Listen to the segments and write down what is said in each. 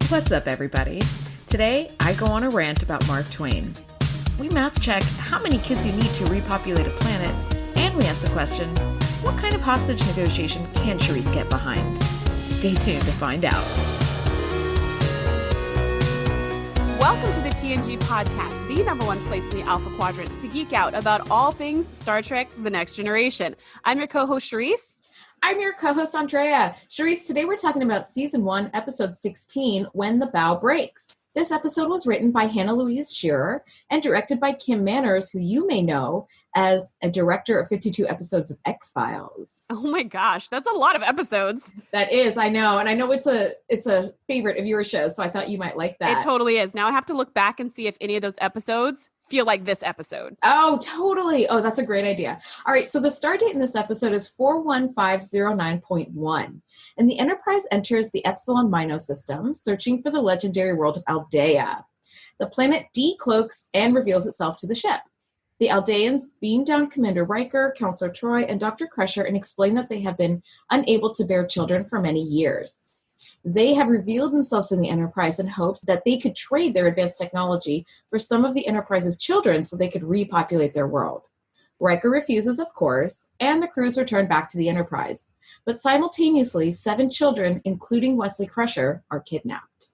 What's up, everybody? Today, I go on a rant about Mark Twain. We math check how many kids you need to repopulate a planet, and we ask the question, what kind of hostage negotiation can Shereese get behind? Stay tuned to find out. Welcome to the TNG Podcast, the number one place in the Alpha Quadrant to geek out about all things Star Trek: The Next Generation. I'm your co-host, Shereese. I'm your co-host, Andrea. Shereese, today we're talking about Season 1, Episode 16, When the Bough Breaks. This episode was written by Hannah Louise Shearer and directed by Kim Manners, who you may know as a director of 52 episodes of X-Files. Oh my gosh, that's a lot of episodes. That is, I know. And I know it's a favorite of your show, so I thought you might like that. It totally is. Now I have to look back and see if any of those episodes feel like this episode. Oh, totally. Oh, that's a great idea. All right, so the star date in this episode is 41509.1, and the Enterprise enters the Epsilon Mino system, searching for the legendary world of Aldea. The planet decloaks and reveals itself to the ship. The Aldeans beam down Commander Riker, Counselor Troy, and Dr. Crusher and explain that they have been unable to bear children for many years. They have revealed themselves in the Enterprise in hopes that they could trade their advanced technology for some of the Enterprise's children so they could repopulate their world. Riker refuses, of course, and the crews return back to the Enterprise. But simultaneously, 7 children, including Wesley Crusher, are kidnapped.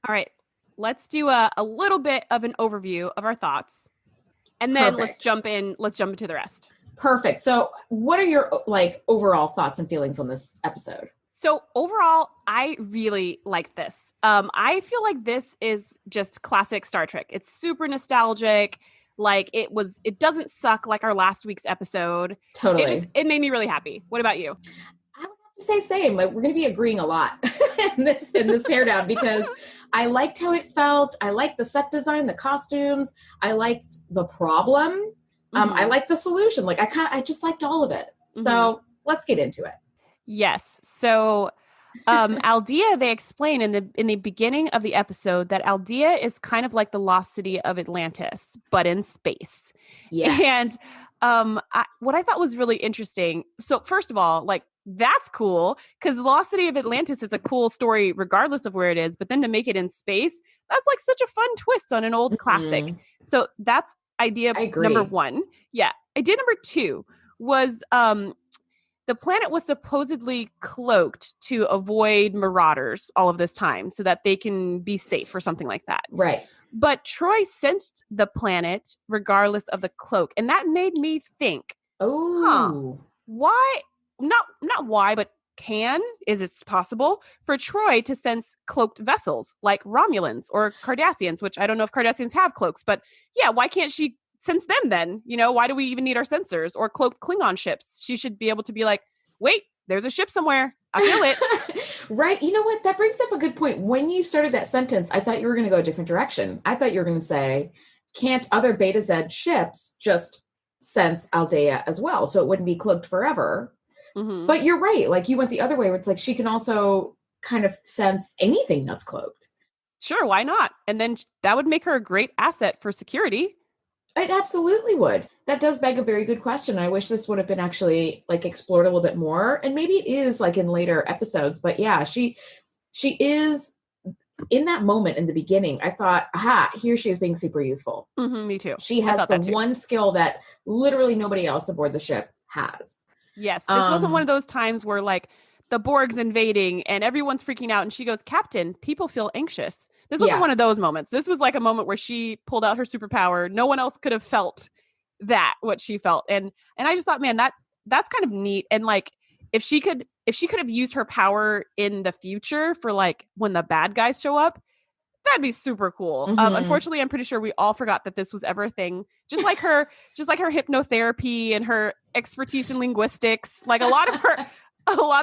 All right, let's do a little bit of an overview of our thoughts. And then Perfect. Let's jump into the rest. Perfect. So what are your overall thoughts and feelings on this episode? So overall, I really like this. I feel like this is just classic Star Trek. It's super nostalgic. Like it doesn't suck like our last week's episode. Totally. It made me really happy. What about you? I would have to say same. Like, we're going to be agreeing a lot in this teardown because I liked how it felt. I liked the set design, the costumes. I liked the problem. I liked the solution. Like I just liked all of it. So let's get into it. Yes. So Aldea, they explain in the beginning of the episode that Aldea is kind of like the lost city of Atlantis, but in space. Yes. And what I thought was really interesting. So first of all, like, that's cool because the Lost City of Atlantis is a cool story regardless of where it is. But then to make it in space, that's like such a fun twist on an old classic. So that's idea number 1. Yeah. Idea number 2 was the planet was supposedly cloaked to avoid marauders all of this time so that they can be safe or something like that. Right. But Troy sensed the planet regardless of the cloak. And that made me think, why? Not why, but is it possible for Troy to sense cloaked vessels like Romulans or Cardassians, which I don't know if Cardassians have cloaks, but yeah, why can't she sense them then? You know, why do we even need our sensors? Or cloaked Klingon ships? She should be able to be like, wait, there's a ship somewhere. I feel it. Right. You know what? That brings up a good point. When you started that sentence, I thought you were going to go a different direction. I thought you were going to say, can't other Beta Z ships just sense Aldea as well? So it wouldn't be cloaked forever. But you're right. Like, you went the other way where it's like she can also kind of sense anything that's cloaked. Sure, why not? And then that would make her a great asset for security. It absolutely would. That does beg a very good question. I wish this would have been actually like explored a little bit more. And maybe it is like in later episodes. But yeah, she is in that moment in the beginning. I thought, here she is being super useful. Me too. She has the one skill that literally nobody else aboard the ship has. Yes, this wasn't one of those times where like the Borg's invading and everyone's freaking out and she goes, Captain, people feel anxious. This wasn't one of those moments. This was like a moment where she pulled out her superpower. No one else could have felt what she felt. And I just thought, man, that's kind of neat. And like, if she could have used her power in the future for like when the bad guys show up, that'd be super cool. Unfortunately, I'm pretty sure we all forgot that this was ever a thing. Just like her hypnotherapy and her expertise in linguistics. Like a lot of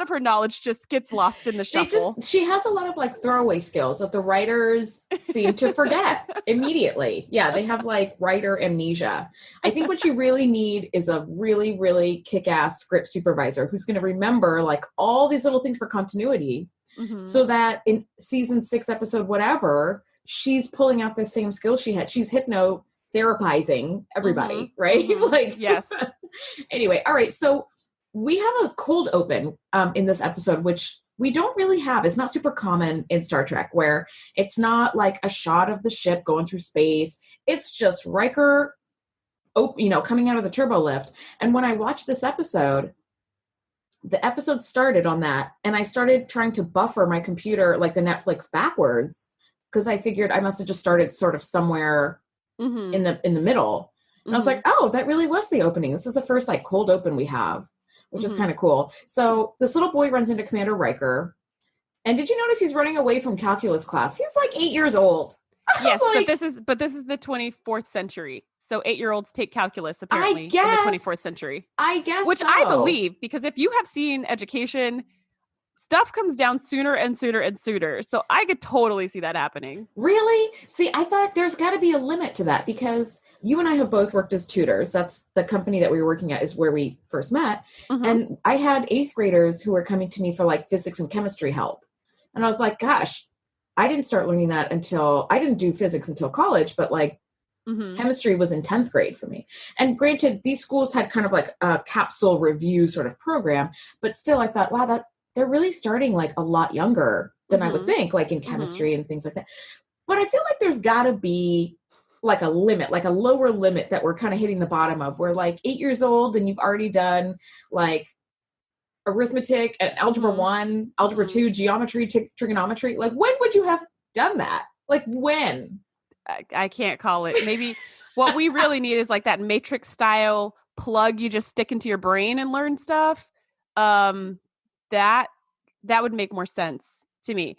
her knowledge just gets lost in the shuffle. She has a lot of like throwaway skills that the writers seem to forget immediately. Yeah, they have like writer amnesia. I think what you really need is a really, really kick-ass script supervisor who's going to remember like all these little things for continuity. So that in season 6 episode, whatever, she's pulling out the same skills she had. She's hypnotherapizing everybody, right? Like, yes. Anyway. All right. So we have a cold open in this episode, which we don't really have, it's not super common in Star Trek, where it's not like a shot of the ship going through space. It's just Riker, coming out of the turbo lift. And when I watched this episode, the episode started on that, and I started trying to buffer my computer, like the Netflix, backwards, because I figured I must have just started sort of somewhere in the middle. And I was like, oh, that really was the opening. This is the first like cold open we have, which is kind of cool. So this little boy runs into Commander Riker. And did you notice he's running away from calculus class? He's like 8 years old. Yes, like, but this is the 24th century. So 8-year-olds take calculus apparently in the 24th century. I guess, which I believe, because if you have seen Education, stuff comes down sooner and sooner and sooner. So I could totally see that happening. Really? See, I thought there's got to be a limit to that, because you and I have both worked as tutors. That's the company that we were working at, is where we first met. And I had 8th graders who were coming to me for like physics and chemistry help. And I was like, gosh, I didn't start learning that I didn't do physics until college, but like chemistry was in 10th grade for me. And granted, these schools had kind of like a capsule review sort of program, but still I thought, wow, that they're really starting like a lot younger than I would think, like in chemistry and things like that. But I feel like there's got to be like a limit, like a lower limit that we're kind of hitting the bottom of. We're like 8 years old and you've already done like arithmetic and algebra 1, algebra 2, geometry, trigonometry. Like, when would you have done that? Like, when? I can't call it. Maybe what we really need is like that Matrix style plug you just stick into your brain and learn stuff. That would make more sense to me.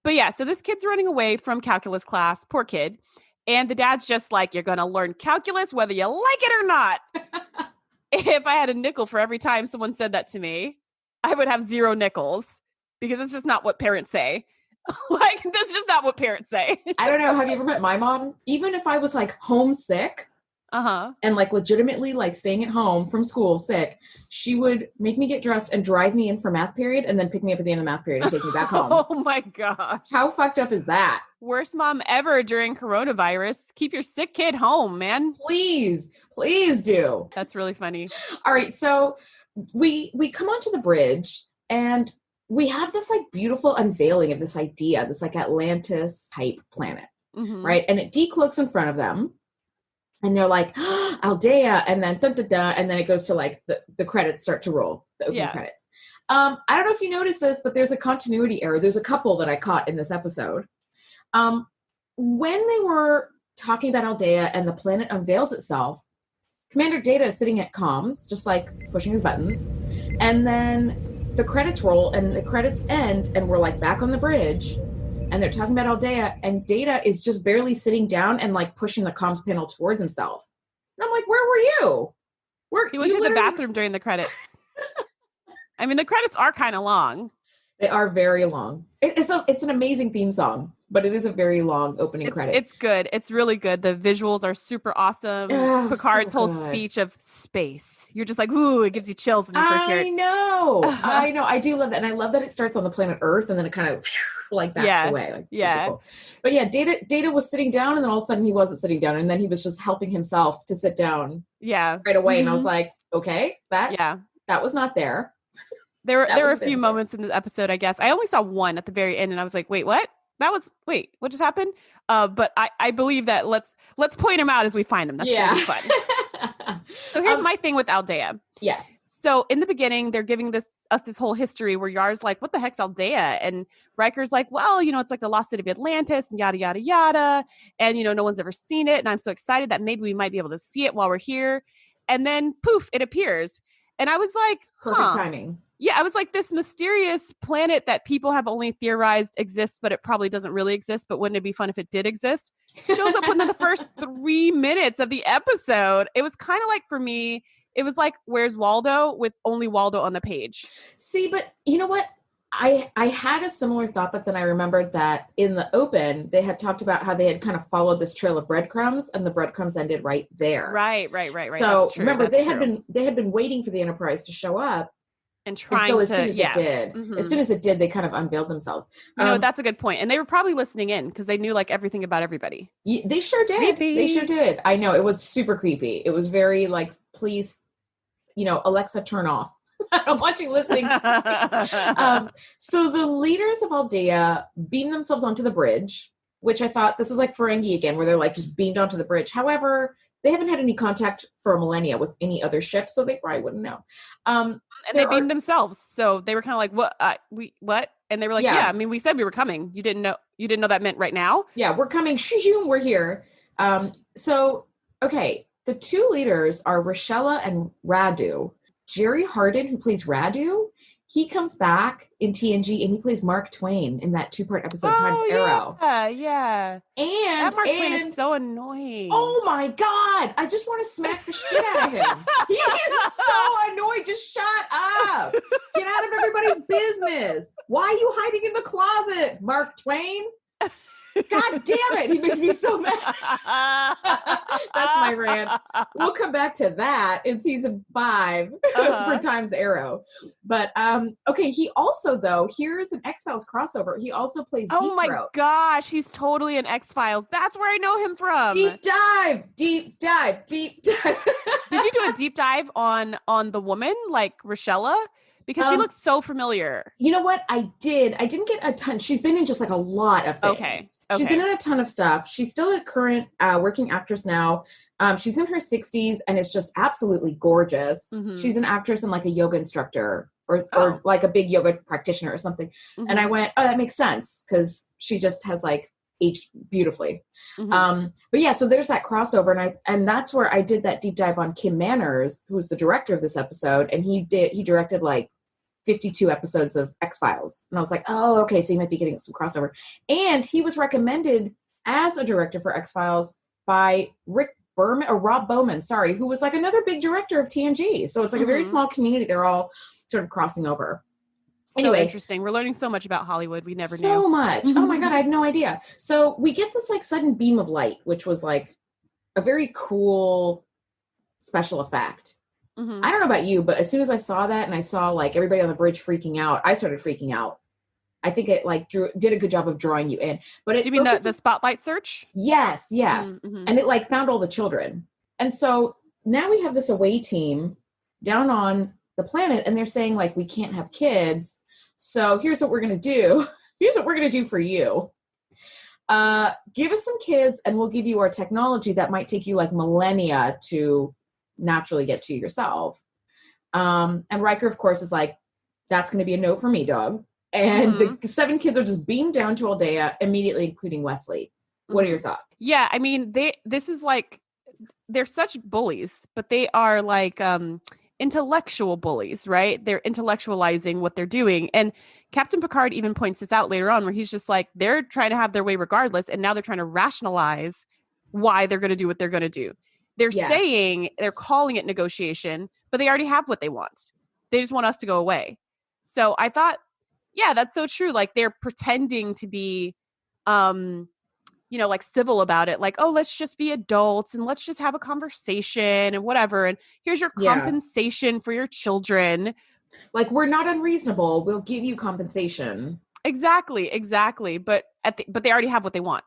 But yeah, so this kid's running away from calculus class, poor kid. And the dad's just like, you're going to learn calculus whether you like it or not. If I had a nickel for every time someone said that to me, I would have 0 nickels, because it's just not what parents say. Like, that's just not what parents say. I don't know. Have you ever met my mom? Even if I was like homesick and like legitimately like staying at home from school sick, she would make me get dressed and drive me in for math period and then pick me up at the end of math period and take me back home. Oh my gosh. How fucked up is that? Worst mom ever during coronavirus. Keep your sick kid home, man. Please do. That's really funny. All right. So we come onto the bridge and we have this like beautiful unveiling of this idea, this like Atlantis type planet, right? And it decloaks in front of them. And they're like, oh, Aldea, and then dun, dun, dun, and then it goes to like the credits start to roll, the opening credits. I don't know if you noticed this, but there's a continuity error. There's a couple that I caught in this episode. When they were talking about Aldea and the planet unveils itself, Commander Data is sitting at comms, just like pushing his buttons. And then the credits roll and the credits end and we're like back on the bridge. And they're talking about Aldea, and Data is just barely sitting down and like pushing the comms panel towards himself. And I'm like, where were you? He went to the bathroom during the credits. I mean, the credits are kind of long. They are very long. It's an amazing theme song, but it is a very long opening credit. It's good. It's really good. The visuals are super awesome. Oh, Picard's whole speech of space. You're just like, ooh, it gives you chills when you first hear it. I know. I do love that. And I love that it starts on the planet Earth and then it kind of like backs away. Like, super cool. But yeah, Data was sitting down and then all of a sudden he wasn't sitting down. And then he was just helping himself to sit down right away. And I was like, okay, that was not there. There were a few moments in the episode, I guess. I only saw one at the very end and I was like, wait, what? What just happened? But I believe that let's point them out as we find them. That's gonna be fun. So here's my thing with Aldea. Yes. So in the beginning, they're giving us this whole history where Yar's like, what the heck's Aldea? And Riker's like, well, it's like the lost city of Atlantis and yada, yada, yada. And, no one's ever seen it. And I'm so excited that maybe we might be able to see it while we're here. And then poof, it appears. And I was like, perfect timing. Yeah, I was like, this mysterious planet that people have only theorized exists, but it probably doesn't really exist. But wouldn't it be fun if it did exist? Shows up within the first 3 minutes of the episode. It was kind of like, for me, it was like, where's Waldo, with only Waldo on the page. See, but you know what? I had a similar thought, but then I remembered that in the open, they had talked about how they had kind of followed this trail of breadcrumbs and the breadcrumbs ended right there. Right. So remember, they had been waiting for the Enterprise to show up. And trying so as soon as it did, they kind of unveiled themselves. That's a good point. And they were probably listening in because they knew like everything about everybody. They sure did. Creepy. They sure did. I know, it was super creepy. It was very like, please, Alexa, turn off. I don't want you listening to me. So the leaders of Aldea beam themselves onto the bridge, which I thought, this is like Ferengi again, where they're like just beamed onto the bridge. However, they haven't had any contact for a millennia with any other ships, so they probably wouldn't know. And they beamed themselves, so they were kind of like, "What? What?" And they were like, "Yeah, I mean, we said we were coming. You didn't know that meant right now." Yeah, we're coming. We're here. So okay, the two leaders are Rochella and Radu. Jerry Hardin, who plays Radu, he comes back in TNG and he plays Mark Twain in that 2-part episode Times Arrow. Yeah. And that Mark Twain is so annoying. Oh my God. I just want to smack the shit out of him. He's so annoying. Just shut up. Get out of everybody's business. Why are you hiding in the closet, Mark Twain? God damn it. He makes me so mad. That's my rant. We'll come back to that in season 5 for Times Arrow. But, okay. He also, though, here's an X-Files crossover. He also plays Deep Throat. Oh my gosh. He's totally an X-Files. That's where I know him from. Deep dive. Did you do a deep dive on the woman, like Rochella? Because she looks so familiar. You know what? I did. I didn't get a ton. She's been in just like a lot of things. Okay. She's been in a ton of stuff. She's still a current working actress now. She's in her 60s and is just absolutely gorgeous. Mm-hmm. She's an actress and like a yoga instructor or like a big yoga practitioner or something. Mm-hmm. And I went, oh, that makes sense because she just has like aged beautifully. Mm-hmm. But yeah, so there's that crossover, and that's where I did that deep dive on Kim Manners, who's the director of this episode, and he directed like 52 episodes of X-Files. And I was like, oh, okay, so you might be getting some crossover. And he was recommended as a director for X-Files by Rob Bowman, who was like another big director of TNG. So it's like a very small community. They're all sort of crossing over. Anyway, so interesting. We're learning so much about Hollywood. We never knew. So much. Oh my God, I had no idea. So we get this like sudden beam of light, which was like a very cool special effect. Mm-hmm. I don't know about you, but as soon as I saw that and I saw like everybody on the bridge freaking out, I started freaking out. I think it like did a good job of drawing you in. But do you mean the spotlight search? Yes. Mm-hmm. And it like found all the children. And so now we have this away team down on the planet and they're saying like, we can't have kids. So here's what we're going to do. Here's what we're going to do for you. Give us some kids and we'll give you our technology that might take you like millennia to naturally get to yourself. And Riker, of course, is like, that's going to be a no for me, dog. And the 7 kids are just beamed down to Aldea immediately, including Wesley. What are your thoughts? Yeah, I mean, this is like, they're such bullies, but they are like intellectual bullies, right? They're intellectualizing what they're doing. And Captain Picard even points this out later on where he's just like, they're trying to have their way regardless. And now they're trying to rationalize why they're going to do what they're going to do. They're saying, they're calling it negotiation, but they already have what they want. They just want us to go away. So I thought, yeah, that's so true. Like they're pretending to be, like civil about it. Like, oh, let's just be adults and let's just have a conversation and whatever. And here's your compensation for your children. Like, we're not unreasonable. We'll give you compensation. Exactly. But but they already have what they want.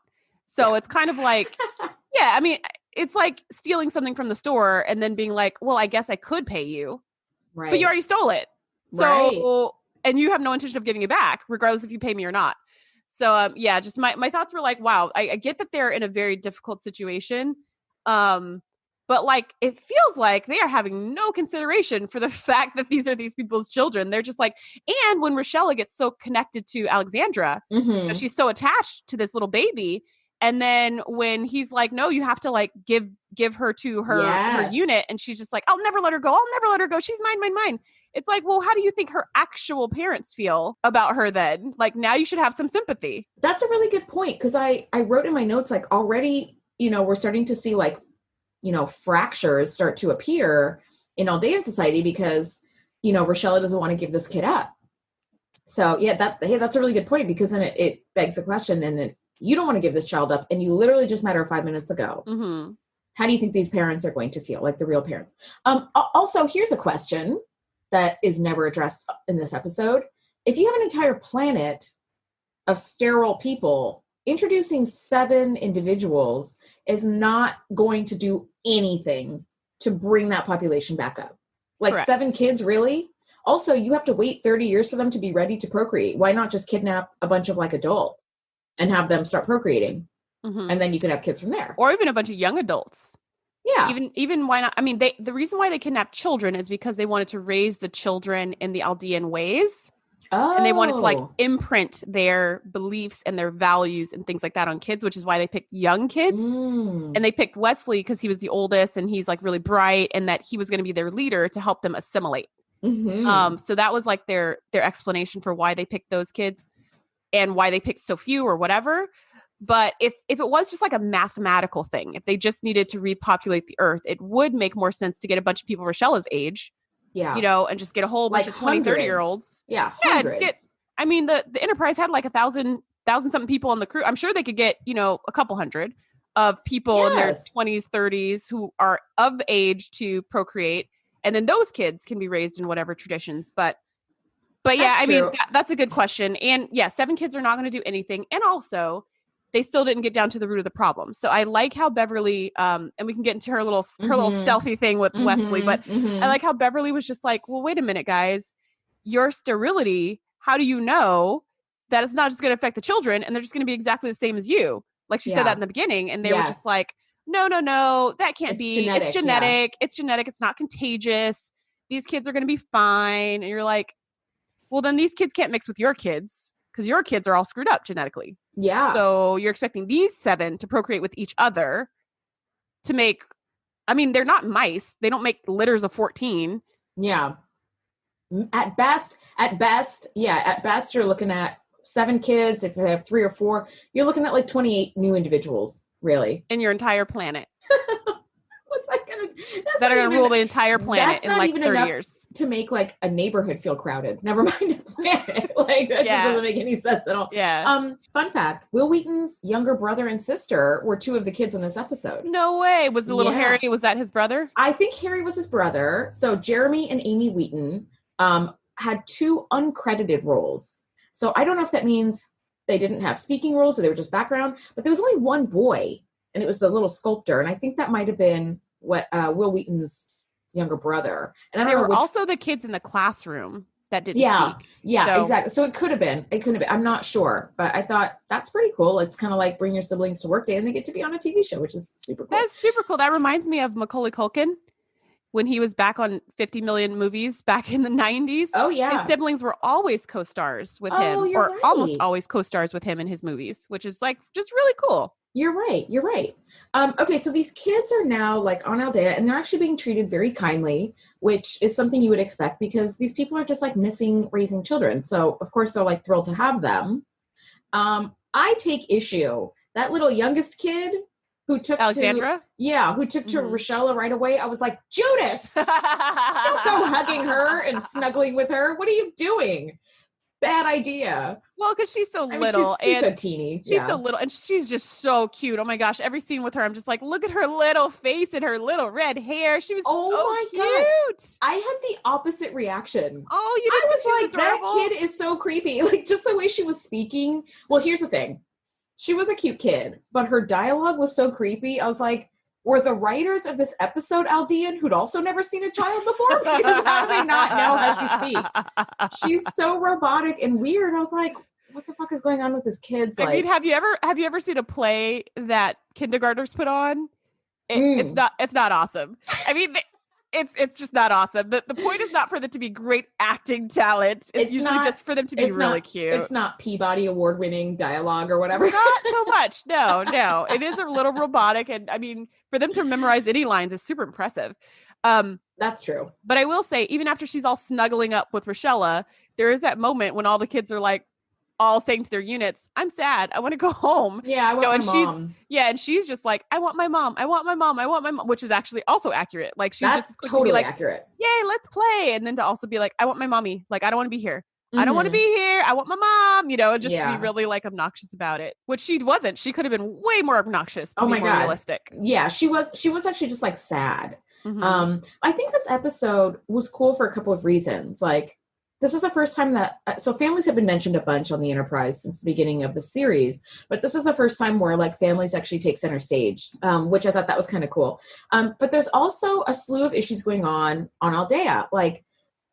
So it's kind of like, I mean, it's like stealing something from the store and then being like, well, I guess I could pay you, right? But you already stole it. So, and you have no intention of giving it back, regardless if you pay me or not. So, just my thoughts were like, wow, I get that they're in a very difficult situation. But like, it feels like they are having no consideration for the fact that these are these people's children. They're just like, and when Rochella gets so connected to Alexandra, she's so attached to this little baby. And then when he's like, no, you have to like give her to her unit. And she's just like, I'll never let her go. She's mine. It's like, well, how do you think her actual parents feel about her then? Like now you should have some sympathy. That's a really good point. Cause I wrote in my notes, like already, we're starting to see like, fractures start to appear in Aldean society because, Rochella doesn't want to give this kid up. So that's a really good point because then it begs the question and you don't want to give this child up and you literally just met her 5 minutes ago. Mm-hmm. How do you think these parents are going to feel, like the real parents? Also, here's a question that is never addressed in this episode. If you have an entire planet of sterile people, introducing 7 individuals is not going to do anything to bring that population back up. Like Correct. 7 kids, really? Also, you have to wait 30 years for them to be ready to procreate. Why not just kidnap a bunch of like adults and have them start procreating? And then you could have kids from there. Or even a bunch of young adults. Yeah. Even why not? I mean, the reason why they kidnapped children is because they wanted to raise the children in the Aldean ways. Oh. And they wanted to like imprint their beliefs and their values and things like that on kids, which is why they picked young kids. And they picked Wesley because he was the oldest and he's like really bright, and that he was going to be their leader to help them assimilate. So that was like their explanation for why they picked those kids and why they picked so few or whatever. But if it was just like a mathematical thing, if they just needed to repopulate the earth, it would make more sense to get a bunch of people Rochelle's age. Yeah. You know, and just get a whole bunch of 20, 30-year-olds. Yeah. Yeah. Just get, I mean, the Enterprise had like 1,000 something people on the crew. I'm sure they could get, you know, a couple hundred of people in their 20s, 30s who are of age to procreate. And then those kids can be raised in whatever traditions. But yeah, I mean, that's a good question. And yeah, 7 kids are not going to do anything. And also, they still didn't get down to the root of the problem. So I like how Beverly, and we can get into her little stealthy thing with Wesley, but I like how Beverly was just like, well, wait a minute, guys, your sterility, how do you know that it's not just going to affect the children and they're just going to be exactly the same as you? Like she said that in the beginning. And they were just like, no, that can't be. It's genetic. It's genetic. It's not contagious. These kids are going to be fine. And you're like, well, then these kids can't mix with your kids because your kids are all screwed up genetically. Yeah. So you're expecting these 7 to procreate with each other to make, I mean, they're not mice. They don't make litters of 14. Yeah. At best, you're looking at 7 kids. If they have 3 or 4, you're looking at like 28 new individuals, really. In your entire planet. What's that going to do? That are going to rule the entire planet in like 30 years. To make like a neighborhood feel crowded. Never mind a planet. Like that just doesn't make any sense at all. Yeah. Fun fact, Will Wheaton's younger brother and sister were 2 of the kids in this episode. No way. Was the little Harry, was that his brother? I think Harry was his brother. So Jeremy and Amy Wheaton had 2 uncredited roles. So I don't know if that means they didn't have speaking roles or they were just background, but there was only one boy. And it was the little sculptor. And I think that might have been what Will Wheaton's younger brother. And I don't know which... also the kids in the classroom that didn't speak. Yeah, exactly. So it could have been. I'm not sure. But I thought that's pretty cool. It's kind of like bring your siblings to work day and they get to be on a TV show, which is super cool. That's super cool. That reminds me of Macaulay Culkin when he was back on 50 million movies back in the 90s. Oh, yeah. His siblings were always co-stars with him. Or right. Almost always co-stars with him in his movies, which is like just really cool. You're right. Okay, so these kids are now like on Aldea and they're actually being treated very kindly, which is something you would expect because these people are just like missing raising children. So of course they're like thrilled to have them. I take issue. That little youngest kid who took Alexandra? Who took to Rochelle right away. I was like, Judas, don't go hugging her and snuggling with her. What are you doing? Bad idea. Well, because she's so little. She's so teeny. She's so little. And she's just so cute. Oh my gosh. Every scene with her, I'm just like, look at her little face and her little red hair. She was so cute. God. I had the opposite reaction. Oh, you didn't. I was like, that kid is so creepy. Like just the way she was speaking. Well, here's the thing. She was a cute kid, but her dialogue was so creepy. I was like, were the writers of this episode Aldean who'd also never seen a child before? Because how do they not know how she speaks? She's so robotic and weird. I was like, what the fuck is going on with this kid's I mean, have you ever seen a play that kindergartners put on? It's not awesome. I mean, it's just not awesome. The point is not for them to be great acting talent. It's usually just for them to be really cute. It's not Peabody Award-winning dialogue or whatever. Not so much. No. It is a little robotic. And I mean, for them to memorize any lines is super impressive. That's true. But I will say, even after she's all snuggling up with Rochella, there is that moment when all the kids are like, all saying to their units, I'm sad. I want to go home. Yeah, I want my mom. And she's just like, I want my mom. I want my mom. I want my mom, which is actually also accurate. Like she's That's just totally to be like, accurate. Yay, let's play. And then to also be like, I want my mommy. Like, I don't want to be here. I don't want to be here. I want my mom, just to be really like obnoxious about it, which she wasn't. She could have been way more obnoxious to be more realistic. Yeah, she was actually just like sad. I think this episode was cool for a couple of reasons. Like, this was the first time that, so families have been mentioned a bunch on the Enterprise since the beginning of the series, but this is the first time where like families actually take center stage, which I thought that was kind of cool. But there's also a slew of issues going on Aldea. Like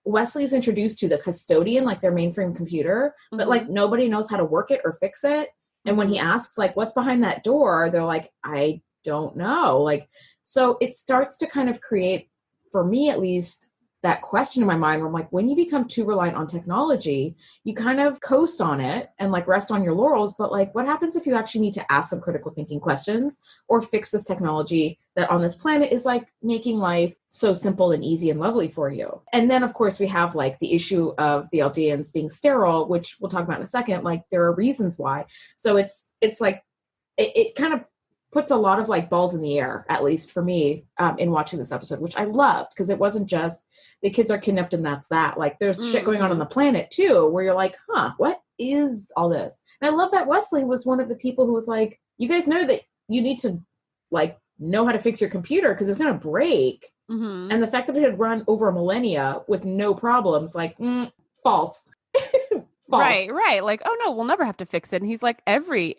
Wesley's introduced to the custodian, like their mainframe computer, but like nobody knows how to work it or fix it. And when he asks like, what's behind that door? They're like, I don't know. Like, so it starts to kind of create, for me at least, that question in my mind where I'm like, when you become too reliant on technology, you kind of coast on it and like rest on your laurels. But like, what happens if you actually need to ask some critical thinking questions or fix this technology that on this planet is like making life so simple and easy and lovely for you? And then of course we have like the issue of the Aldeans being sterile, which we'll talk about in a second. Like there are reasons why. So it's like, it kind of puts a lot of like balls in the air, at least for me, in watching this episode, which I loved because it wasn't just the kids are kidnapped and that's that. Like there's shit going on the planet too, where you're like, huh, what is all this? And I love that Wesley was one of the people who was like, you guys know that you need to like know how to fix your computer because it's going to break. And the fact that it had run over a millennia with no problems, like, false. False. Right. Like, oh no, we'll never have to fix it. And he's like, every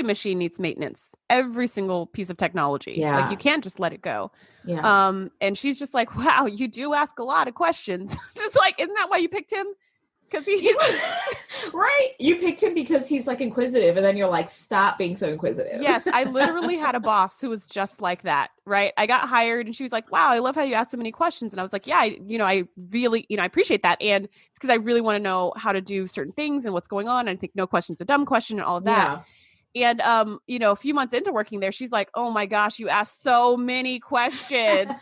machine needs maintenance. Every single piece of technology. Yeah. Like you can't just let it go. Yeah. And she's just like, wow, you do ask a lot of questions. Just like, isn't that why you picked him? Because he's right. You picked him because he's like inquisitive, and then you're like, stop being so inquisitive. Yes, I literally had a boss who was just like that. Right. I got hired and she was like, wow, I love how you ask so many questions. And I was like, yeah, I really, I appreciate that. And it's because I really want to know how to do certain things and what's going on. And I think no question's a dumb question and all of that. Yeah. And, a few months into working there, she's like, oh my gosh, you asked so many questions.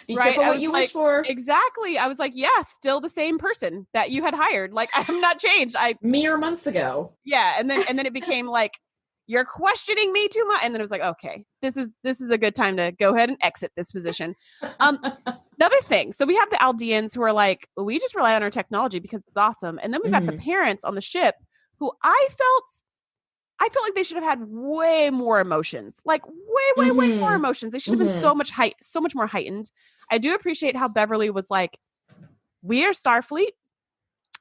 Be right? careful I what was you like, wish for. Exactly. I was like, yeah, still the same person that you had hired. Like, I have not changed. Mere months ago. Yeah. And then it became like, you're questioning me too much. And then it was like, okay, this is a good time to go ahead and exit this position. Another thing. So we have the Aldeans who are like, we just rely on our technology because it's awesome. And then we've got the parents on the ship who I felt like they should have had way more emotions, like way more emotions. They should have been so much more heightened. I do appreciate how Beverly was like, we are Starfleet.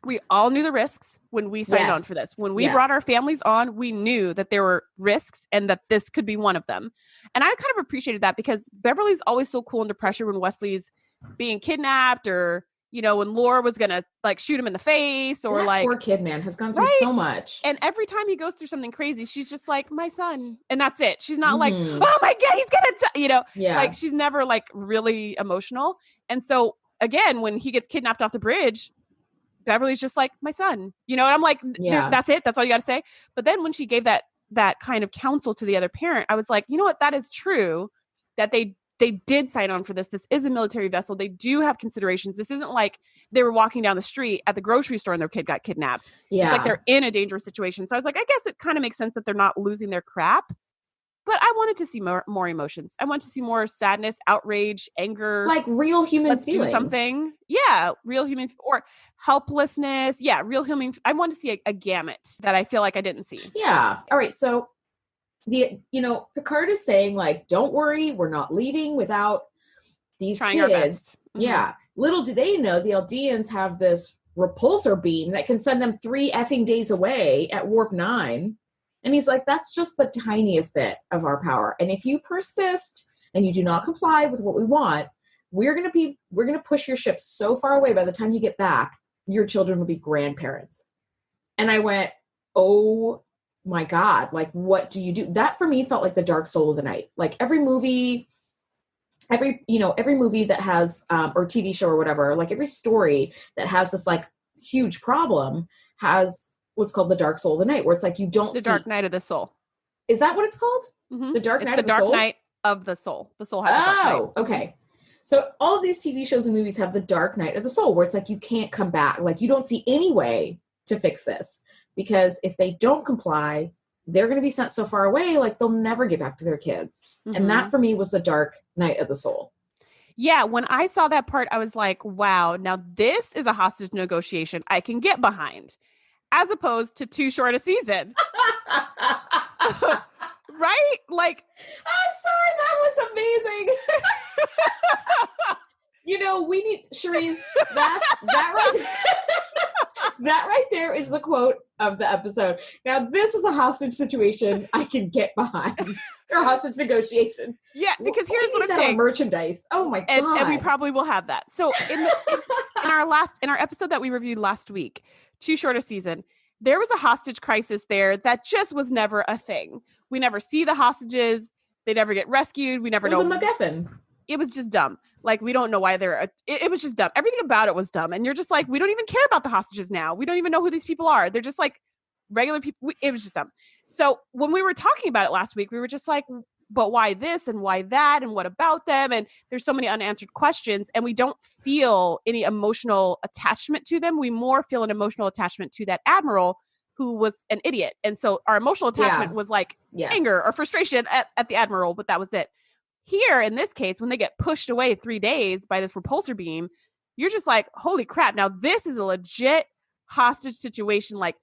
We all knew the risks when we signed on for this. When we brought our families on, we knew that there were risks and that this could be one of them. And I kind of appreciated that because Beverly's always so cool under pressure when Wesley's being kidnapped or, when Laura was going to like shoot him in the face or that like. Poor kid, man, has gone through so much. And every time he goes through something crazy, she's just like, my son. And that's it. She's not like, oh my God, he's going to, like she's never like really emotional. And so again, when he gets kidnapped off the bridge, Beverly's just like, my son, and I'm like, that's it. That's all you got to say. But then when she gave that kind of counsel to the other parent, I was like, you know what? That is true that they did sign on for this. This is a military vessel. They do have considerations. This isn't like they were walking down the street at the grocery store and their kid got kidnapped. Yeah. It's like they're in a dangerous situation. So I was like, I guess it kind of makes sense that they're not losing their crap. But I wanted to see more emotions. I want to see more sadness, outrage, anger. Like real human feelings. Do something. Yeah. Real human or helplessness. Yeah. Real human. I want to see a gamut that I feel like I didn't see. Yeah. All right. So Picard is saying like, don't worry, we're not leaving without these Trying our best. Yeah. Little do they know the Aldeans have this repulsor beam that can send them 3 effing days away at warp 9. And he's like, that's just the tiniest bit of our power. And if you persist and you do not comply with what we want, we're going to push your ship so far away by the time you get back, your children will be grandparents. And I went, oh my God, like, what do you do? That for me felt like the dark soul of the night. Like every movie that has, or TV show or whatever, like every story that has this like huge problem has what's called the dark soul of the night, where it's like you don't see... dark night of the soul. Is that what it's called? Mm-hmm. The dark night of the the soul? dark night of the soul. The soul has a dark night. Oh, okay. So all of these TV shows and movies have the dark night of the soul, where it's like you can't come back. Like you don't see any way to fix this, because if they don't comply, they're going to be sent so far away, like they'll never get back to their kids. Mm-hmm. And that for me was the dark night of the soul. Yeah, when I saw that part, I was like, wow, now this is a hostage negotiation I can get behind, as opposed to too short a season. Right? Like, I'm sorry, that was amazing. We need Shereese. That right. That right there is the quote of the episode. Now, this is a hostage situation I can get behind. Or hostage negotiation. Yeah, because here's what I'm saying. Merchandise. Oh my God. And we probably will have that. So in our episode that we reviewed last week, Too Short a Season, there was a hostage crisis there that just was never a thing. We never see the hostages. They never get rescued. We never know. It was a MacGuffin. It was just dumb. Like, we don't know why it was just dumb. Everything about it was dumb. And you're just like, we don't even care about the hostages now. We don't even know who these people are. They're just like regular people. It was just dumb. So when we were talking about it last week, we were just like, but why this and why that? And what about them? And there's so many unanswered questions, and we don't feel any emotional attachment to them. We more feel an emotional attachment to that admiral who was an idiot. And so our emotional attachment was like anger or frustration at the admiral, but that was it. Here, in this case, when they get pushed away 3 days by this repulsor beam, you're just like, holy crap. Now, this is a legit hostage situation. Like,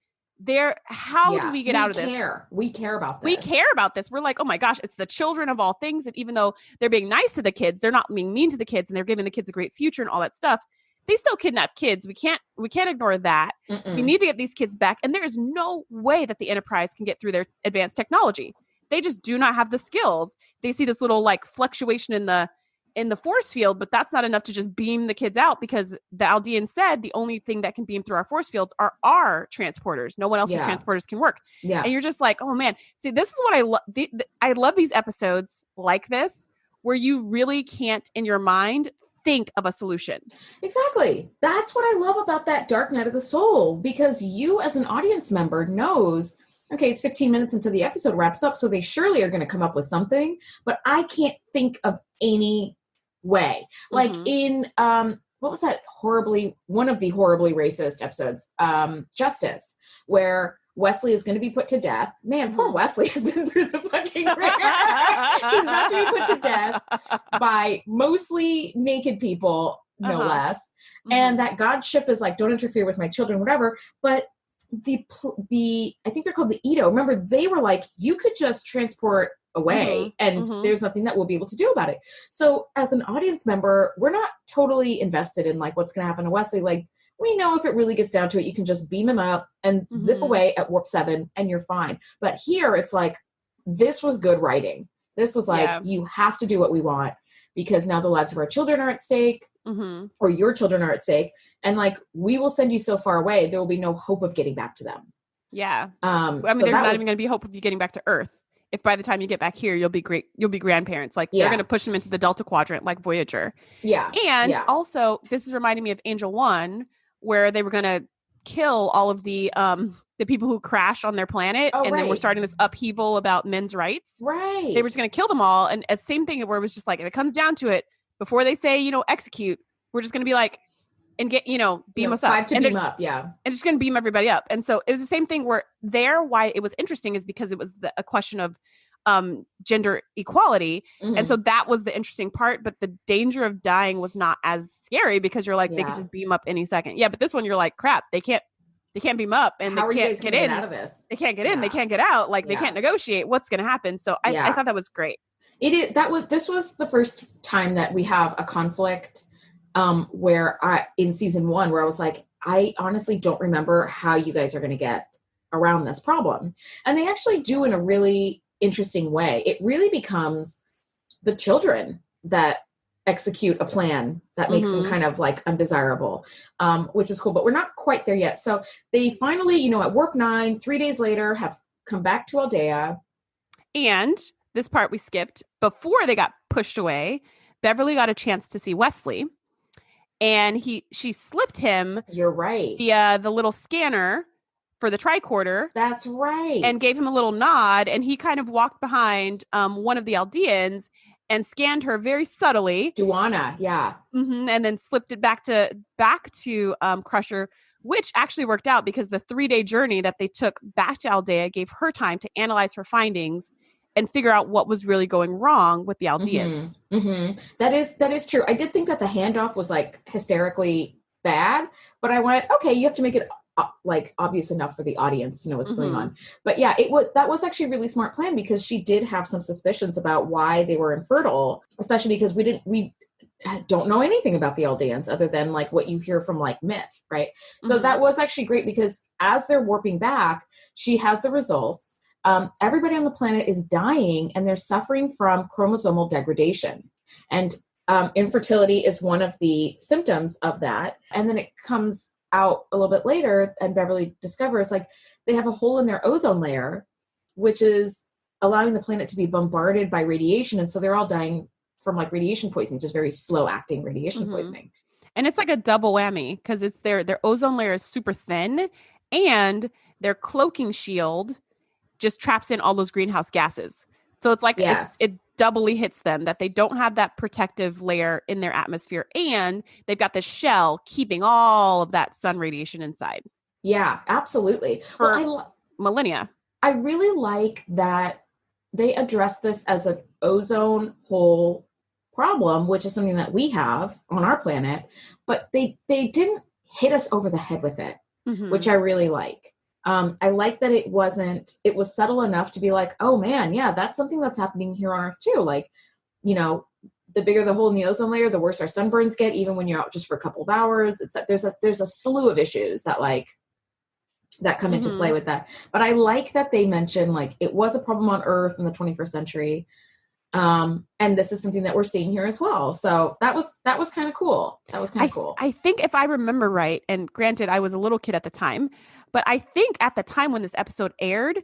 how do we get out of this? We care about this. We care about this. We're like, oh my gosh, it's the children of all things. And even though they're being nice to the kids, they're not being mean to the kids, and they're giving the kids a great future and all that stuff. They still kidnap kids. We can't ignore that. Mm-mm. We need to get these kids back. And there is no way that the Enterprise can get through their advanced technology. They just do not have the skills. They see this little like fluctuation in the force field, but that's not enough to just beam the kids out, because the Aldeans said the only thing that can beam through our force fields are our transporters. No one else's transporters can work. Yeah. And you're just like, oh man, see, this is what I love. I love these episodes like this, where you really can't in your mind think of a solution. Exactly. That's what I love about that Dark Night of the Soul, because you as an audience member knows, okay, it's 15 minutes until the episode wraps up, so they surely are going to come up with something, but I can't think of any way. Like in, what was that one of the horribly racist episodes, Justice, where Wesley is going to be put to death. Man, poor Wesley has been through the fucking ringer. He's about to be put to death by mostly naked people, no less. And that God ship is like, don't interfere with my children, whatever. But the I think they're called the Edo. Remember, they were like, you could just transport away and there's nothing that we'll be able to do about it. So as an audience member, we're not totally invested in like what's going to happen to Wesley. Like, we know if it really gets down to it, you can just beam him up and zip away at warp 7 and you're fine. But here it's like, this was good writing. This was like, you have to do what we want, because now the lives of our children are at stake, or your children are at stake. And like, we will send you so far away, there will be no hope of getting back to them. Yeah. I mean, there's not even going to be hope of you getting back to Earth. If by the time you get back here, you'll be grandparents. Like, they're going to push them into the Delta Quadrant like Voyager. Yeah. And also, this is reminding me of Angel 1, where they were going to kill all of the people who crashed on their planet. And then we're starting this upheaval about men's rights. Right. They were just going to kill them all. And it's the same thing where it was just like, if it comes down to it, before they say, execute, we're just going to be like, and get, beam us up. 5 to beam up, yeah. And just going to beam everybody up. And so it was the same thing where why it was interesting is because it was a question of gender equality. And so that was the interesting part. But the danger of dying was not as scary, because you're like, they could just beam up any second. Yeah, but this one, you're like, crap, they can't beam up, and how they can't get in. Out of this? They can't get in. They can't get out. Like, they can't negotiate. What's going to happen? So I thought that was great. This was the first time that we have a conflict where in season 1, where I was like, I honestly don't remember how you guys are going to get around this problem. And they actually do in a really interesting way. It really becomes the children that execute a plan that makes them kind of like undesirable, which is cool, but we're not quite there yet. So they finally, at warp 9, 3 days later, have come back to Aldea. And this part we skipped. Before they got pushed away, Beverly got a chance to see Wesley. And she slipped him. You're right. The little scanner for the tricorder. That's right. And gave him a little nod, and he kind of walked behind one of the Aldeans and scanned her very subtly. Duana, yeah. And then slipped it back to Crusher, which actually worked out, because the 3-day journey that they took back to Aldea gave her time to analyze her findings and figure out what was really going wrong with the Aldeans. That is true. I did think that the handoff was like hysterically bad, but I went, okay, you have to make it like obvious enough for the audience to know what's going on. But yeah, that was actually a really smart plan, because she did have some suspicions about why they were infertile, especially because don't know anything about the Aldeans other than like what you hear from like myth, right? So Mm-hmm. that was actually great because as they're warping back, she has the results. Everybody on the planet is dying and they're suffering from chromosomal degradation. And infertility is one of the symptoms of that. And then it comes out a little bit later and Beverly discovers like they have a hole in their ozone layer, which is allowing the planet to be bombarded by radiation. And so they're all dying from like radiation poisoning, just very slow acting radiation poisoning. And it's like a double whammy because it's their ozone layer is super thin and their cloaking shield just traps in all those greenhouse gases. So it's like it doubly hits them that they don't have that protective layer in their atmosphere and they've got this shell keeping all of that sun radiation inside. Yeah, absolutely. For millennia. I really like that they address this as an ozone hole problem, which is something that we have on our planet, but they didn't hit us over the head with it, which I really like. I like that it was subtle enough to be like, oh man, yeah, that's something that's happening here on Earth too. Like, you know, the bigger the hole in the ozone layer, the worse our sunburns get, even when you're out just for a couple of hours. It's like there's a slew of issues that come into play with that. But I like that they mention like it was a problem on Earth in the 21st century. And this is something that we're seeing here as well. So that was kind of cool. I think if I remember right, and granted, I was a little kid at the time, but I think at the time when this episode aired,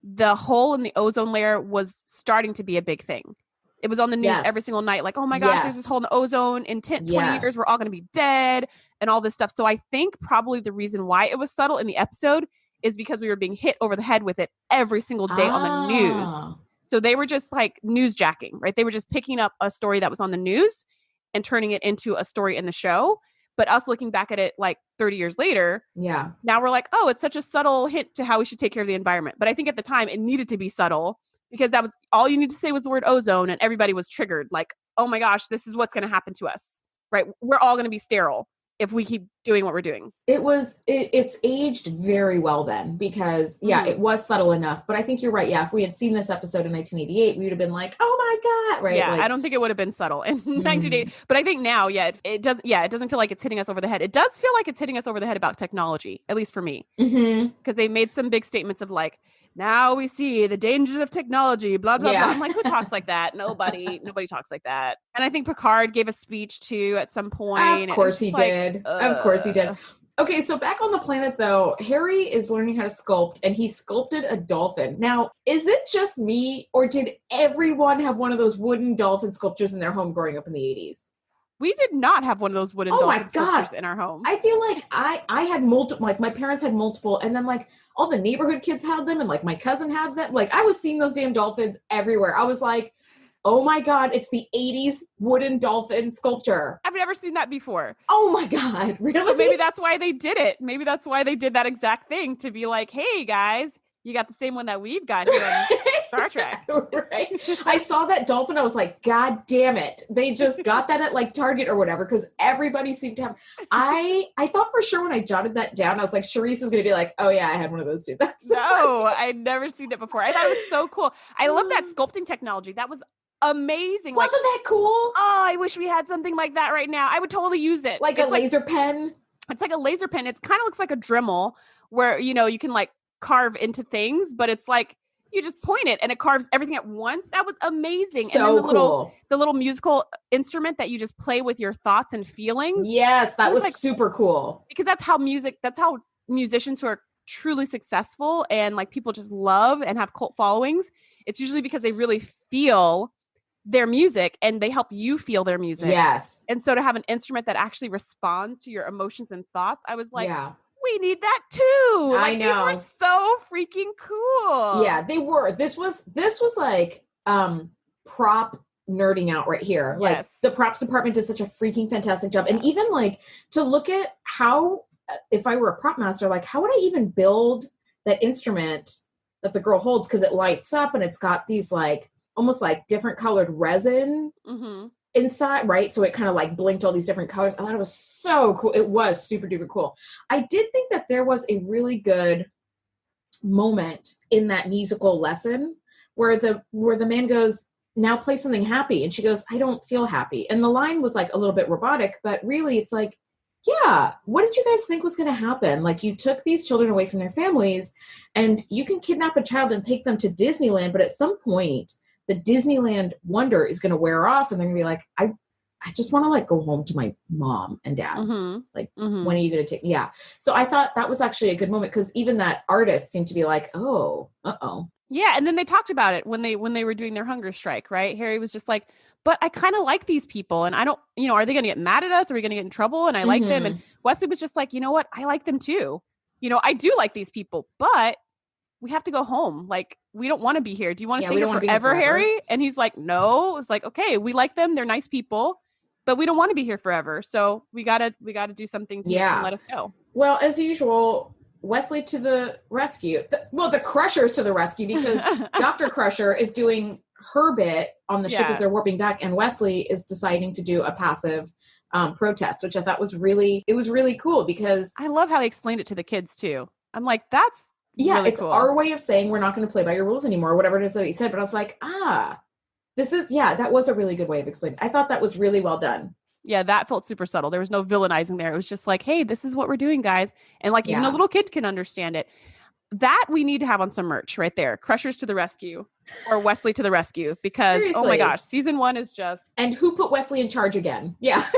the hole in the ozone layer was starting to be a big thing. It was on the news every single night. Like, oh my gosh, there's this hole in the ozone. In 20 years, we're all going to be dead and all this stuff. So I think probably the reason why it was subtle in the episode is because we were being hit over the head with it every single day on the news. So they were just like newsjacking, right? They were just picking up a story that was on the news and turning it into a story in the show. But us looking back at it like 30 years later, now we're like, oh, it's such a subtle hint to how we should take care of the environment. But I think at the time it needed to be subtle because that was all you need to say was the word ozone and everybody was triggered. Like, oh my gosh, this is what's going to happen to us, right? We're all going to be sterile if we keep doing what we're doing. It's aged very well then because it was subtle enough, but I think you're right. Yeah. If we had seen this episode in 1988, we would have been like, oh my God. Right. Yeah. I don't think it would have been subtle in 1980, but I think now, it doesn't feel like it's hitting us over the head. It does feel like it's hitting us over the head about technology, at least for me, because they made some big statements of like, now we see the dangers of technology, blah, blah, blah. I'm like, who talks like that? Nobody talks like that. And I think Picard gave a speech too at some point. Of course he did. Of course he did. Okay, so back on the planet though, Harry is learning how to sculpt and he sculpted a dolphin. Now, is it just me or did everyone have one of those wooden dolphin sculptures in their home growing up in the 80s? We did not have one of those wooden dolphin sculptures in our home. I feel like I had multiple, like my parents had multiple and then like all the neighborhood kids had them and like my cousin had them. Like I was seeing those damn dolphins everywhere. I was like, oh my God, it's the 80s wooden dolphin sculpture. I've never seen that before. Oh my God, really? So maybe that's why they did it. Maybe that's why they did that exact thing to be like, hey guys, you got the same one that we've got here on Star Trek. Right. I saw that dolphin. I was like, God damn it. They just got that at like Target or whatever because everybody seemed to have. I thought for sure when I jotted that down, I was like, Shereese is going to be like, oh yeah, I had one of those too. That's no, I'd never seen it before. I thought it was so cool. I love that sculpting technology. That was amazing. Wasn't that cool? Oh, I wish we had something like that right now. I would totally use it. Like a laser pen? It's like a laser pen. It kind of looks like a Dremel where, you can like carve into things, but it's like you just point it and it carves everything at once. That was amazing. So and then cool. The little musical instrument that you just play with your thoughts and feelings. Yes, that was like, super cool. Because that's how musicians who are truly successful and like people just love and have cult followings. It's usually because they really feel their music and they help you feel their music. Yes. And so to have an instrument that actually responds to your emotions and thoughts, I was like, we need that too. Like, I know. These were so freaking cool. Yeah, they were. This was like prop nerding out right here. Like the props department did such a freaking fantastic job. And even like to look at how, if I were a prop master, like how would I even build that instrument that the girl holds? Because it lights up and it's got these like almost like different colored resin inside, right? So it kind of like blinked all these different colors. I thought it was so cool. It was super duper cool. I did think that there was a really good moment in that musical lesson where the man goes, now play something happy. And she goes, I don't feel happy. And the line was like a little bit robotic, but really it's like, yeah, what did you guys think was going to happen? Like, you took these children away from their families, and you can kidnap a child and take them to Disneyland. But at some point, the Disneyland wonder is going to wear off, and they're going to be like, I just want to like go home to my mom and dad. Like, when are you going to take? Yeah. So I thought that was actually a good moment, because even that artist seemed to be like, oh, uh-oh. Yeah. And then they talked about it when they were doing their hunger strike, right? Harry was just like, but I kind of like these people, and I don't, are they going to get mad at us? Are we going to get in trouble? And I like them. And Wesley was just like, you know what? I like them too. I do like these people, but we have to go home. Like, we don't want to be here. Do you want to stay here forever, Harry? And he's like, no. It's like, okay, we like them. They're nice people, but we don't want to be here forever. So we gotta do something to make them let us go. Well, as usual, Wesley to the rescue. The Crusher's to the rescue, because Dr. Crusher is doing her bit on the ship as they're warping back, and Wesley is deciding to do a passive protest, which I thought was really cool, because I love how they explained it to the kids too. I'm like, that's really it's cool. our way of saying we're not going to play by your rules anymore, or whatever it is that he said. But I was like, that was a really good way of explaining. I thought that was really well done. Yeah, that felt super subtle. There was no villainizing there. It was just like, hey, this is what we're doing, guys. And like, even a little kid can understand it. That we need to have on some merch right there. Crushers to the rescue, or Wesley to the rescue, because seriously. Oh my gosh, season 1 is just. And who put Wesley in charge again? Yeah.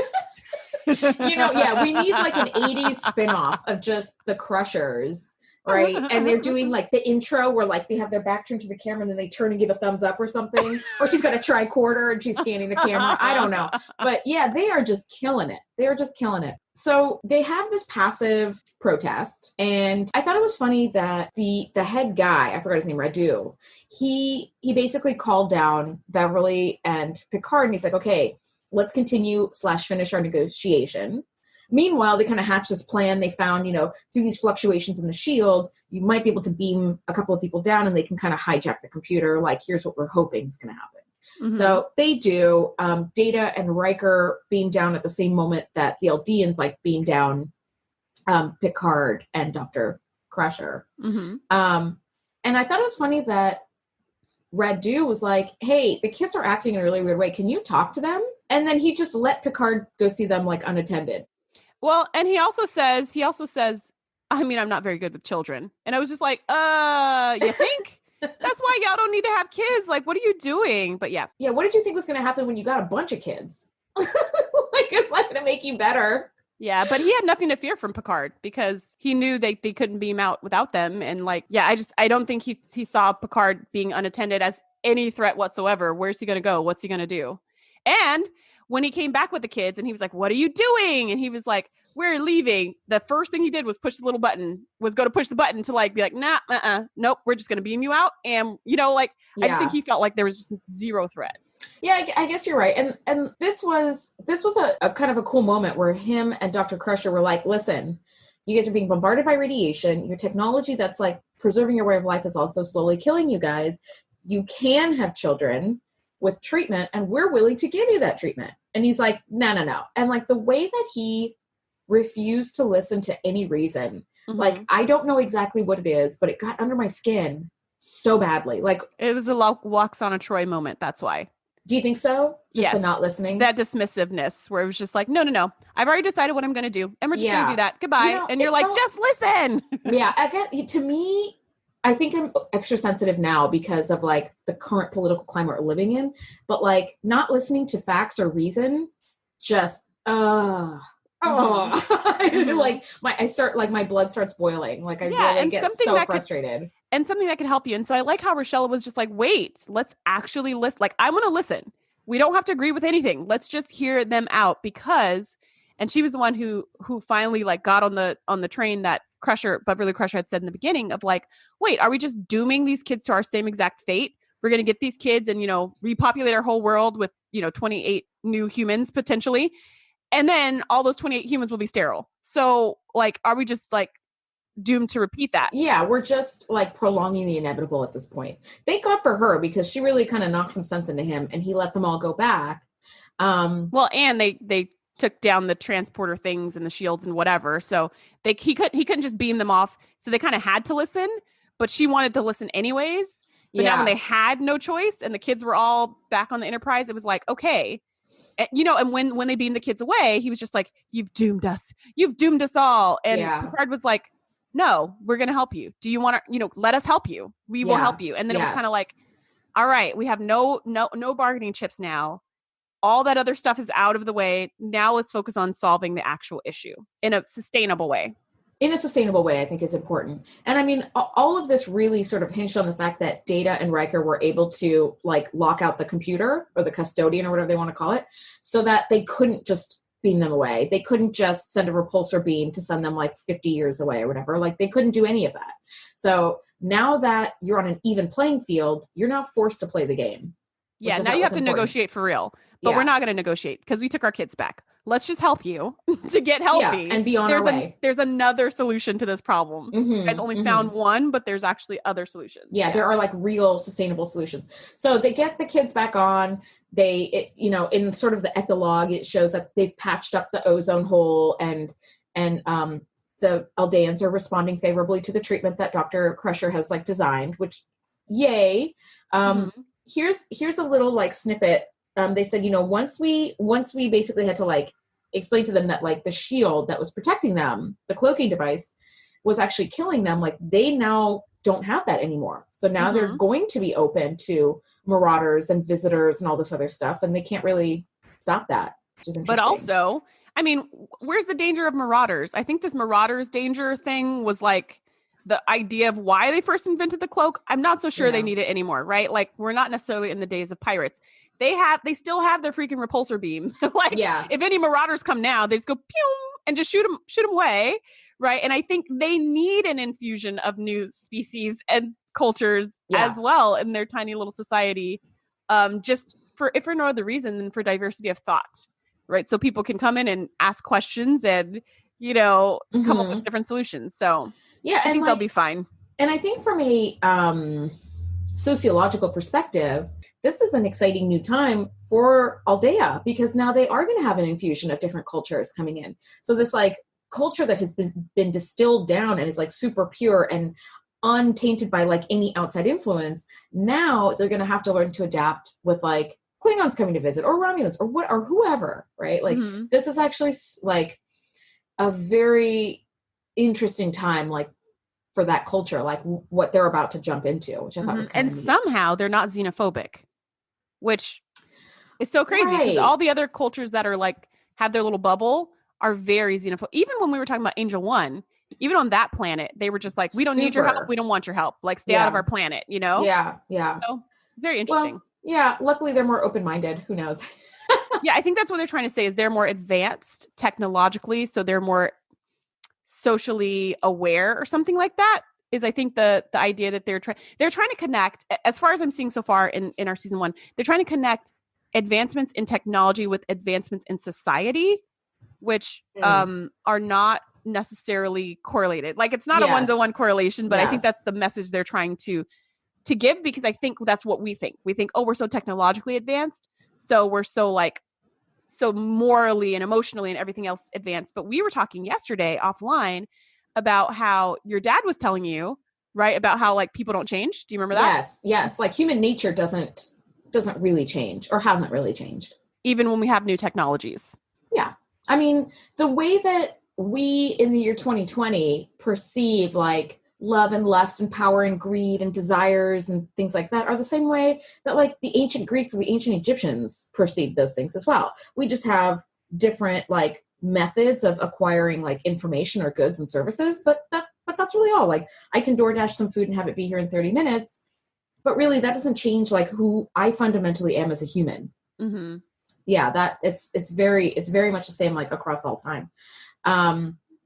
We need like an 80s spinoff of just the Crushers. Right. And they're doing like the intro where like they have their back turned to the camera and then they turn and give a thumbs up or something. Or she's got a tricorder and she's scanning the camera. I don't know. But yeah, they are just killing it. They're just killing it. So they have this passive protest. And I thought it was funny that the head guy, I forgot his name, Radu, he basically called down Beverly and Picard, and he's like, okay, let's continue / finish our negotiation. Meanwhile, they kind of hatched this plan. They found, through these fluctuations in the shield, you might be able to beam a couple of people down and they can kind of hijack the computer. Like, here's what we're hoping is going to happen. So they do. Data and Riker beam down at the same moment that the Eldians beam down Picard and Dr. Crusher. And I thought it was funny that Radu was like, hey, the kids are acting in a really weird way. Can you talk to them? And then he just let Picard go see them unattended. Well, and he also says, I mean, I'm not very good with children. And I was just like, you think? That's why y'all don't need to have kids. Like, what are you doing? But yeah. Yeah, what did you think was going to happen when you got a bunch of kids? It's not going to make you better. Yeah, but he had nothing to fear from Picard, because he knew they couldn't beam out without them. And I don't think he saw Picard being unattended as any threat whatsoever. Where's he going to go? What's he going to do? And when he came back with the kids and he was like, what are you doing? And he was like, we're leaving. The first thing he did was push the little button, to be like, nah, nope, we're just going to beam you out. And, I just think he felt like there was just zero threat. Yeah, I guess you're right. And this was a kind of a cool moment where him and Dr. Crusher were like, listen, you guys are being bombarded by radiation. Your technology that's preserving your way of life is also slowly killing you guys. You can have children with treatment, and we're willing to give you that treatment. And he's like, no. And the way that he refused to listen to any reason, I don't know exactly what it is, but it got under my skin so badly. It was a walks on a Troy moment. That's why. Do you think so? Just the not listening? That dismissiveness where it was just like, no. I've already decided what I'm going to do. And we're just going to do that. Goodbye. And you're like, just listen. Yeah. To me, I think I'm extra sensitive now because of the current political climate we're living in, but not listening to facts or reason, just, my blood starts boiling. I really get so frustrated. And something that could help you. And so I like how Rochelle was just like, wait, let's actually listen. I want to listen. We don't have to agree with anything. Let's just hear them out, because, and she was the one who finally got on the train that Beverly Crusher had said in the beginning of wait, are we just dooming these kids to our same exact fate? We're going to get these kids and, repopulate our whole world with, 28 new humans potentially. And then all those 28 humans will be sterile. So are we just doomed to repeat that? Yeah, we're just prolonging the inevitable at this point. Thank God for her, because she really kind of knocked some sense into him and he let them all go back. Well, and they took down the transporter things and the shields and whatever. So he couldn't just beam them off. So they kind of had to listen, but she wanted to listen anyways. But now when they had no choice and the kids were all back on the Enterprise, it was like, okay. And, and when they beamed the kids away, he was just like, you've doomed us. You've doomed us all. And Picard was like, no, we're going to help you. Do you want to, let us help you. We will help you. And then it was kind of like, all right, we have no bargaining chips now. All that other stuff is out of the way. Now let's focus on solving the actual issue in a sustainable way. In a sustainable way, I think is important. And I mean, all of this really sort of hinged on the fact that Data and Riker were able to like lock out the computer or the custodian or whatever they want to call it, so that they couldn't just beam them away. They couldn't just send a repulsor beam to send them like 50 years away or whatever. Like they couldn't do any of that. So now that you're on an even playing field, you're now forced to play the game. Yeah, now you have to negotiate for real. But we're not going to negotiate because we took our kids back. Let's just help you to get healthy. And be on our way. There's another solution to this problem. You guys only found one, but there's actually other solutions. Yeah, there are like real sustainable solutions. So they get the kids back on. In sort of the epilogue, it shows that they've patched up the ozone hole and the Aldeans are responding favorably to the treatment that Dr. Crusher has like designed, which yay. Here's a little like snippet. They said, once we basically had to like explain to them that like the shield that was protecting them, the cloaking device, was actually killing them, like they now don't have that anymore. So now they're going to be open to marauders and visitors and all this other stuff, and they can't really stop that, which is interesting. But also, I mean, where's the danger of marauders? I think this marauders danger thing was like the idea of why they first invented the cloak. I'm not so sure they need it anymore, right? Like we're not necessarily in the days of pirates. They still have their freaking repulsor beam. If any marauders come now, they just go pew and just shoot them away, right? And I think they need an infusion of new species and cultures as well in their tiny little society, just if for no other reason than for diversity of thought, right? So people can come in and ask questions and come up with different solutions. So I think they'll be fine. And I think from a sociological perspective, this is an exciting new time for Aldea, because now they are going to have an infusion of different cultures coming in. So this like culture that has been distilled down and is like super pure and untainted by like any outside influence, now they're going to have to learn to adapt with like Klingons coming to visit or Romulans or whoever, right? Like this is actually like a very interesting time, like for that culture, like what they're about to jump into, which I thought was kind of neat. Somehow they're not xenophobic, which is so crazy because all the other cultures that are like have their little bubble are very xenophobic. Even when we were talking about Angel One, even on that planet, they were just like, we don't need your help. We don't want your help. Like stay out of our planet, Yeah. So very interesting. Well, luckily they're more open-minded. Who knows? Yeah, I think that's what they're trying to say is they're more advanced technologically. So they're more socially aware or something like that is I think the idea that they're trying to connect, as far as I'm seeing so far in our season 1, they're trying to connect advancements in technology with advancements in society, which are not necessarily correlated. Like it's not a one-to-one correlation, but I think that's the message they're trying to give, because I think that's what we think. We think, oh, we're so technologically advanced, so we're so morally and emotionally and everything else advanced. But we were talking yesterday offline about how your dad was telling you, right, about how like people don't change. Do you remember that? Yes. Like human nature doesn't really change or hasn't really changed. Even when we have new technologies. Yeah. I mean, the way that we in the year 2020 perceive like love and lust and power and greed and desires and things like that are the same way that like the ancient Greeks or the ancient Egyptians perceived those things as well. We just have different like methods of acquiring like information or goods and services, but that's really all. Like I can DoorDash some food and have it be here in 30 minutes, but really that doesn't change like who I fundamentally am as a human. Mm-hmm. Yeah, that it's very much the same like across all time.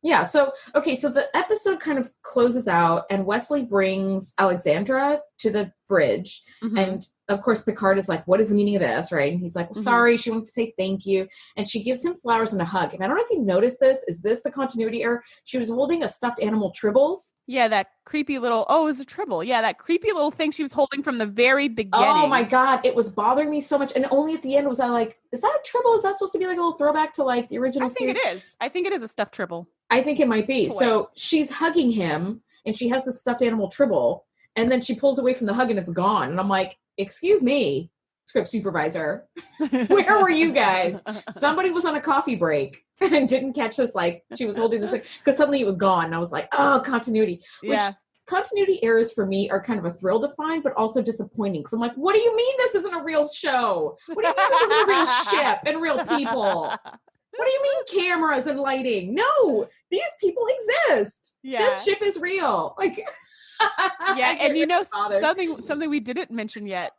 Yeah. So the episode kind of closes out and Wesley brings Alexandra to the bridge. Mm-hmm. And of course, Picard is like, what is the meaning of this? Right. And he's like, well, sorry. She wanted to say thank you. And she gives him flowers and a hug. And I don't know if you noticed this. Is this the continuity error? She was holding a stuffed animal Tribble. Yeah. That creepy little, it was a Tribble. Yeah. That creepy little thing she was holding from the very beginning. Oh my God. It was bothering me so much. And only at the end was I like, is that a Tribble? Is that supposed to be like a little throwback to like the original series? It is. I think it is a stuffed Tribble. I think it might be. So she's hugging him and she has this stuffed animal Tribble And then she pulls away from the hug and it's gone. And I'm like, excuse me, script supervisor, where were you guys? Somebody was on a coffee break and didn't catch this. Like she was holding this, because suddenly it was gone. And I was like, oh, continuity. Which continuity errors for me are kind of a thrill to find, but also disappointing. So I'm like, what do you mean this isn't a real show? What do you mean this isn't a real ship and real people? What do you mean cameras and lighting? No, these people exist. Yeah. This ship is real. Like, yeah. And you know, something we didn't mention yet.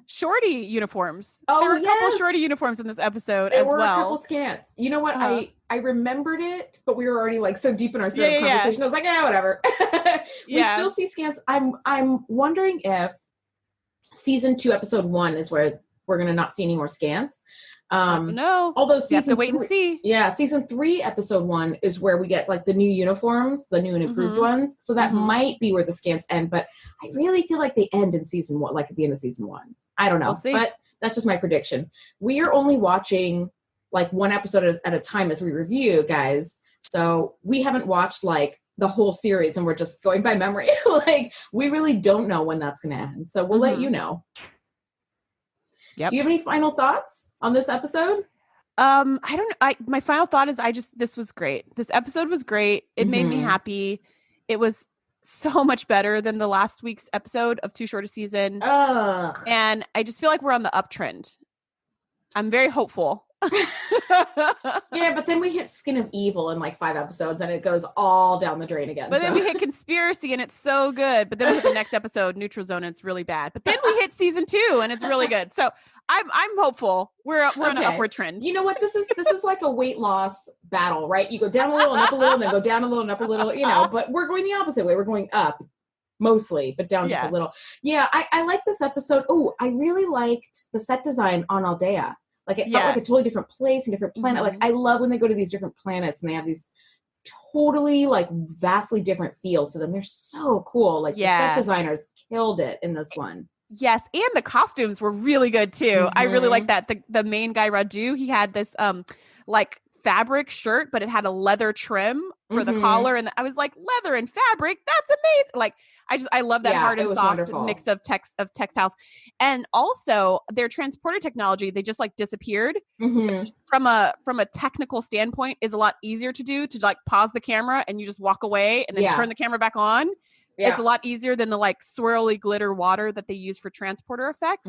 Shorty uniforms. Oh, there were a couple shorty uniforms in this episode there as well. There were a couple scants. You know what? I remembered it, but we were already like so deep in our thread of conversation. I was like, whatever. We still see scants. I'm wondering if season 2, episode 1 is where we're going to not see any more scants. No. Although season, you have to wait and see. Yeah, season 3, episode 1 is where we get like the new uniforms, the new and improved ones. So that might be where the scants end, but I really feel like they end in season 1, like at the end of season 1. I don't know, but that's just my prediction. We are only watching like one episode at a time as we review, guys. So we haven't watched like the whole series and we're just going by memory. Like we really don't know when that's going to end. So we'll let you know. Yep. Do you have any final thoughts on this episode? My final thought is this was great. This episode was great. It made me happy. It was so much better than the last week's episode of Too Short a Season. And I just feel like we're on the uptrend. I'm very hopeful. Yeah, but then we hit Skin of Evil in like 5 episodes and it goes all down the drain again. But then we hit Conspiracy and it's so good. But then we hit the next episode, Neutral Zone, and it's really bad. But then we hit season 2 and it's really good. So I'm hopeful. We're on an upward trend. You know what? This is like a weight loss battle, right? You go down a little and up a little, and then go down a little and up a little, you know, but we're going the opposite way. We're going up mostly, but down just a little. Yeah, I like this episode. Oh, I really liked the set design on Aldea. Like it felt like a totally different place, a different planet. Like I love when they go to these different planets and they have these totally like vastly different feels to them. They're so cool. Like the set designers killed it in this one. Yes, and the costumes were really good too. I really like that. The main guy, Radu, he had this like fabric shirt, but it had a leather trim for the collar, and I was like, leather and fabric, that's amazing. Like I love that hard and soft wonderful. Mix of textiles. And also their transporter technology, they just like disappeared, which from a technical standpoint is a lot easier to do, to like pause the camera and you just walk away and then turn the camera back on. Yeah. It's a lot easier than the like swirly glitter water that they use for transporter effects.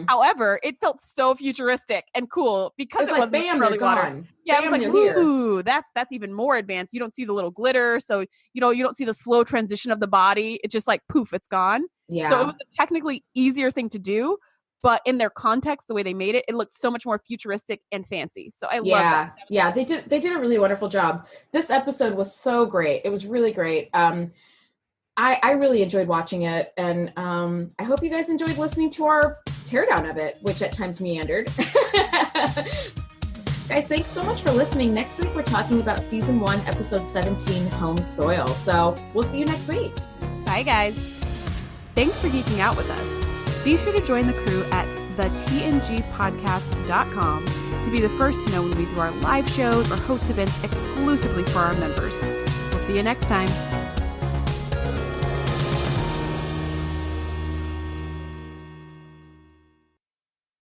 However, it felt so futuristic and cool because it wasn't swirly water. Yeah, I was like, ooh, that's even more advanced. You don't see the little glitter, so you don't see the slow transition of the body. It's just like poof, it's gone. Yeah. So it was a technically easier thing to do, but in their context, the way they made it, it looked so much more futuristic and fancy. So I love that. Yeah, they did a really wonderful job. This episode was so great. It was really great. I really enjoyed watching it, and I hope you guys enjoyed listening to our teardown of it, which at times meandered. Guys, thanks so much for listening. Next week, we're talking about Season 1, Episode 17, Home Soil. So we'll see you next week. Bye, guys. Thanks for geeking out with us. Be sure to join the crew at thetngpodcast.com to be the first to know when we do our live shows or host events exclusively for our members. We'll see you next time.